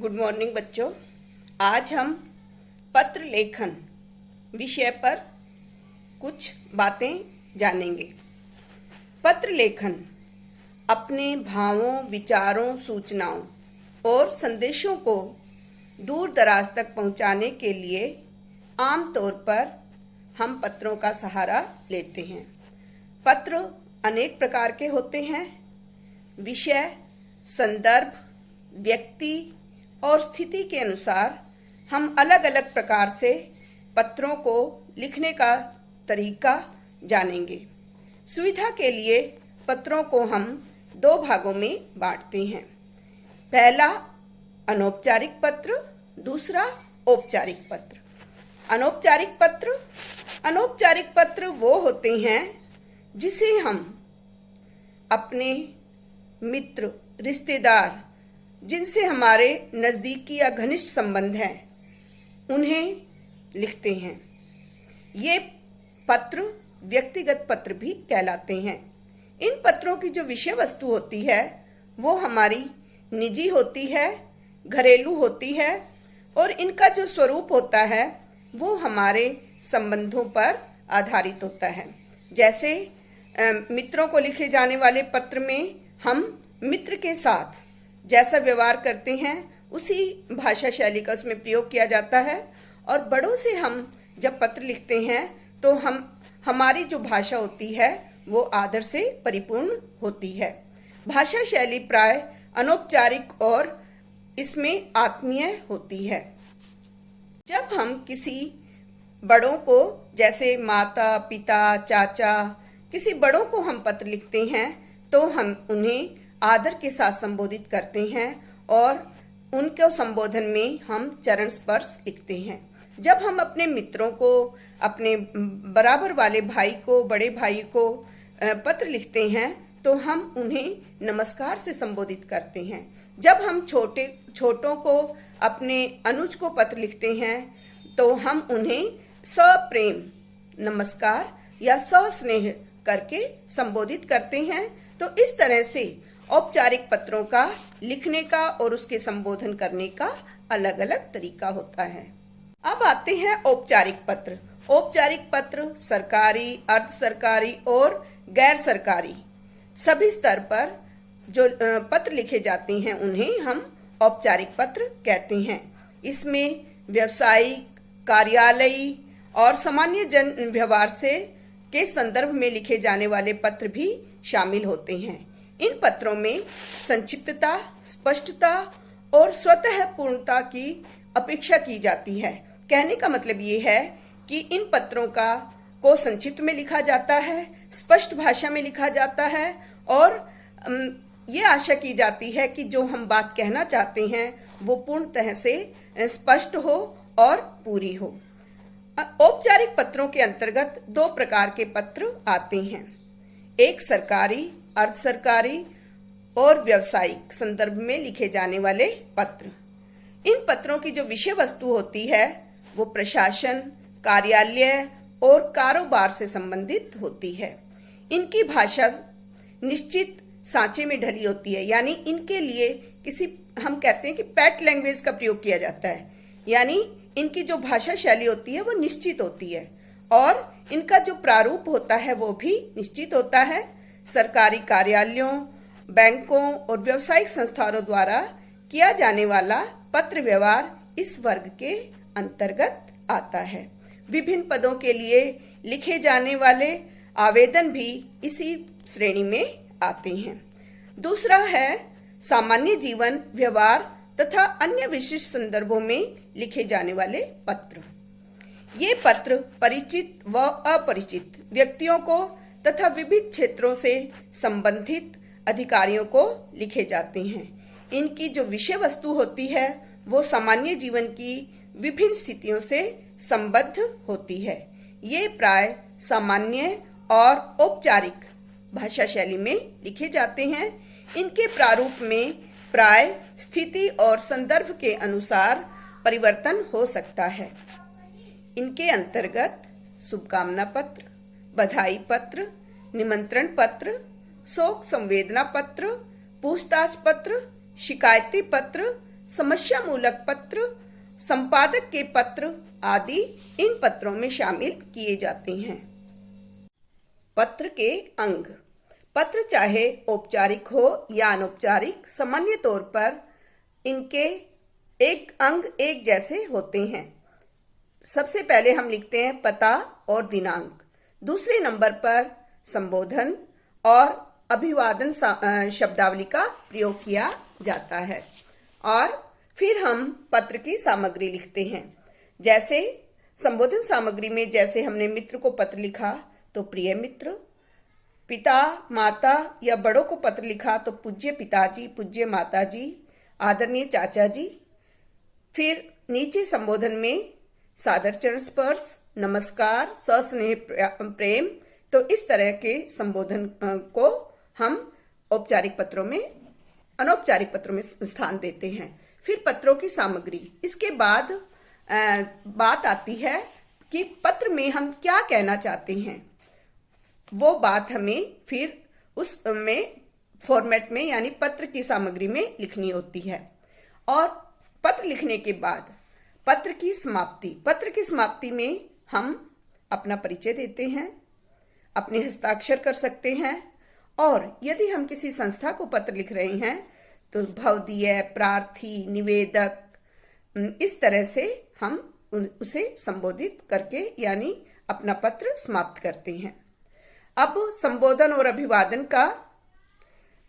Good morning बच्चों। आज हम पत्र लेखन विषय पर कुछ बातें जानेंगे। पत्र लेखन अपने भावों, विचारों, सूचनाओं और संदेशों को दूर दराज तक पहुंचाने के लिए आमतौर पर हम पत्रों का सहारा लेते हैं। पत्र अनेक प्रकार के होते हैं। विषय, संदर्भ, व्यक्ति और स्थिति के अनुसार हम अलग अलग प्रकार से पत्रों को लिखने का तरीका जानेंगे। सुविधा के लिए पत्रों को हम दो भागों में बांटते हैं। पहला अनौपचारिक पत्र, दूसरा औपचारिक पत्र। अनौपचारिक पत्र वो होते हैं जिसे हम अपने मित्र, रिश्तेदार, जिनसे हमारे नज़दीकी या घनिष्ठ संबंध हैं, उन्हें लिखते हैं। ये पत्र व्यक्तिगत पत्र भी कहलाते हैं। इन पत्रों की जो विषय वस्तु होती है वो हमारी निजी होती है, घरेलू होती है और इनका जो स्वरूप होता है वो हमारे संबंधों पर आधारित होता है। जैसे मित्रों को लिखे जाने वाले पत्र में हम मित्र के साथ जैसा व्यवहार करते हैं उसी भाषा शैली का उसमें प्रयोग किया जाता है। और बड़ों से हम जब पत्र लिखते हैं तो हमारी जो भाषा होती है वो आदर से परिपूर्ण होती है। भाषा शैली प्राय अनौपचारिक और इसमें आत्मीय होती है। जब हम किसी बड़ों को, जैसे माता, पिता, चाचा, किसी बड़ों को हम पत्र लिखते हैं तो हम उन्हें आदर के साथ संबोधित करते हैं और उनके संबोधन में हम चरण स्पर्श लिखते हैं। जब हम अपने मित्रों को, अपने बराबर वाले भाई को, बड़े भाई को पत्र लिखते हैं तो हम उन्हें नमस्कार से संबोधित करते हैं। जब हम छोटों को, अपने अनुज को पत्र लिखते हैं तो हम उन्हें सप्रेम नमस्कार या सस्नेह करके संबोधित करते हैं। तो इस तरह से औपचारिक पत्रों का लिखने का और उसके संबोधन करने का अलग अलग तरीका होता है। अब आते हैं औपचारिक पत्र। औपचारिक पत्र सरकारी, अर्ध सरकारी और गैर सरकारी सभी स्तर पर जो पत्र लिखे जाते हैं उन्हें हम औपचारिक पत्र कहते हैं। इसमें व्यावसायिक, कार्यालयी और सामान्य जन व्यवहार से के संदर्भ में लिखे जाने वाले पत्र भी शामिल होते हैं। इन पत्रों में संक्षिप्तता, स्पष्टता और स्वतः पूर्णता की अपेक्षा की जाती है। कहने का मतलब ये है कि इन पत्रों को संक्षिप्त में लिखा जाता है, स्पष्ट भाषा में लिखा जाता है और ये आशा की जाती है कि जो हम बात कहना चाहते हैं वो पूर्णतः से स्पष्ट हो और पूरी हो। औपचारिक पत्रों के अंतर्गत दो प्रकार के पत्र आते हैं। एक सरकारी, अर्ध सरकारी और व्यावसायिक संदर्भ में लिखे जाने वाले पत्र। इन पत्रों की जो विषय वस्तु होती है वो प्रशासन, कार्यालय और कारोबार से संबंधित होती है। इनकी भाषा निश्चित सांचे में ढली होती है, यानी इनके लिए हम कहते हैं कि पैट लैंग्वेज का प्रयोग किया जाता है, यानी इनकी जो भाषा शैली होती है वो निश्चित होती है और इनका जो प्रारूप होता है वो भी निश्चित होता है। सरकारी कार्यालयों, बैंकों और व्यावसायिक संस्थानों द्वारा किया जाने वाला पत्र व्यवहार इस वर्ग के अंतर्गत आता है। विभिन्न पदों के लिए लिखे जाने वाले आवेदन भी इसी श्रेणी में आते हैं। दूसरा है सामान्य जीवन, व्यवहार तथा अन्य विशिष्ट संदर्भों में लिखे जाने वाले पत्र। ये पत्र परिचित व अपरिचित व्यक्तियों को तथा विभिन्न क्षेत्रों से संबंधित अधिकारियों को लिखे जाते हैं। इनकी जो विषय वस्तु होती है वो सामान्य जीवन की विभिन्न स्थितियों से संबद्ध होती है। ये प्राय सामान्य और औपचारिक भाषा शैली में लिखे जाते हैं। इनके प्रारूप में प्राय स्थिति और संदर्भ के अनुसार परिवर्तन हो सकता है। इनके अंतर्गत शुभकामना पत्र, बधाई पत्र, निमंत्रण पत्र, शोक संवेदना पत्र, पूछताछ पत्र, शिकायती पत्र, समस्या मूलक पत्र, संपादक के पत्र आदि इन पत्रों में शामिल किए जाते हैं। पत्र के अंग। पत्र चाहे औपचारिक हो या अनौपचारिक, सामान्य तौर पर इनके एक अंग एक जैसे होते हैं। सबसे पहले हम लिखते हैं पता और दिनांक। दूसरे नंबर पर संबोधन और अभिवादन शब्दावली का प्रयोग किया जाता है। और फिर हम पत्र की सामग्री लिखते हैं। जैसे संबोधन सामग्री में जैसे हमने मित्र को पत्र लिखा तो प्रिय मित्र, पिता माता या बड़ों को पत्र लिखा तो पूज्य पिताजी, पूज्य माताजी, आदरणीय चाचा जी। फिर नीचे संबोधन में सादर चरण स्पर्श, नमस्कार, सस्नेह प्रेम। तो इस तरह के संबोधन को हम औपचारिक पत्रों में, अनौपचारिक पत्रों में स्थान देते हैं। फिर पत्रों की सामग्री। इसके बाद बात आती है कि पत्र में हम क्या कहना चाहते हैं। वो बात हमें फिर उसमें फॉर्मेट में यानी पत्र की सामग्री में लिखनी होती है। और पत्र लिखने के बाद पत्र की समाप्ति। पत्र की समाप्ति में हम अपना परिचय देते हैं, अपने हस्ताक्षर कर सकते हैं। और यदि हम किसी संस्था को पत्र लिख रहे हैं तो भवदीय, प्रार्थी, निवेदक, इस तरह से हम उसे संबोधित करके यानी अपना पत्र समाप्त करते हैं। अब संबोधन और अभिवादन का,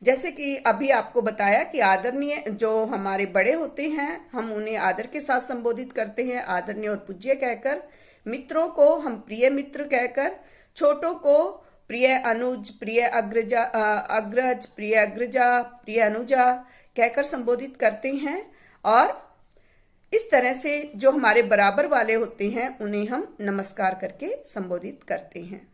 जैसे कि अभी आपको बताया कि आदरणीय जो हमारे बड़े होते हैं हम उन्हें आदर के साथ संबोधित करते हैं, आदरणीय और पूज्य कहकर। मित्रों को हम प्रिय मित्र कहकर, छोटों को प्रिय अनुज, प्रिय अग्रज, प्रिय अग्रजा, प्रिय अनुजा कहकर संबोधित करते हैं। और इस तरह से जो हमारे बराबर वाले होते हैं उन्हें हम नमस्कार करके संबोधित करते हैं।